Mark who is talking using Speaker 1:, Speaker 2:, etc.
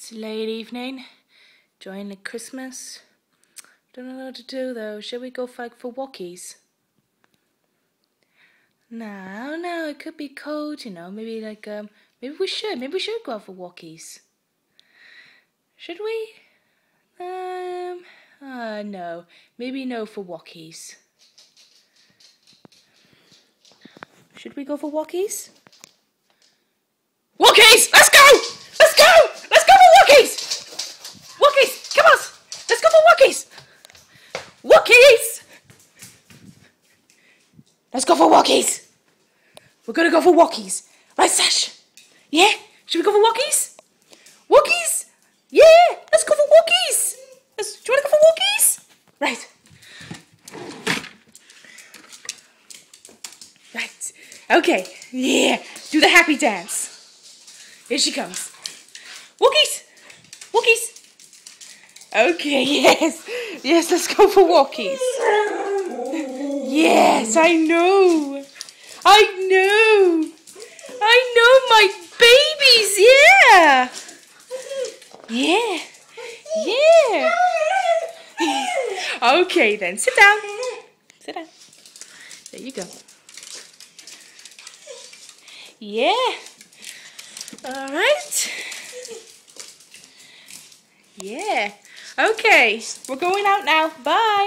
Speaker 1: It's late evening, enjoying the Christmas. Don't know what to do though. Should we go for walkies? No, it could be cold, you know. Maybe maybe we should go out for walkies. Should we? No. Maybe no for walkies. Should we go for walkies? Walkies! Let's go! Let's go! Let's go for walkies! Walkies! Come on! Let's go for walkies! Walkies! Let's go for walkies! We're gonna go for walkies. Right, Sasha? Yeah? Should we go for walkies? Walkies? Yeah! Let's go for walkies! Do you wanna go for walkies? Right. Right. Okay. Yeah. Do the happy dance. Here she comes. Walkies! Walkies! Okay, yes. Yes, let's go for walkies. Yes, I know. I know. I know my babies, yeah. Yeah. Yeah. Okay then, sit down. Sit down. There you go. Yeah. All right. Yeah. Okay, we're going out now. Bye.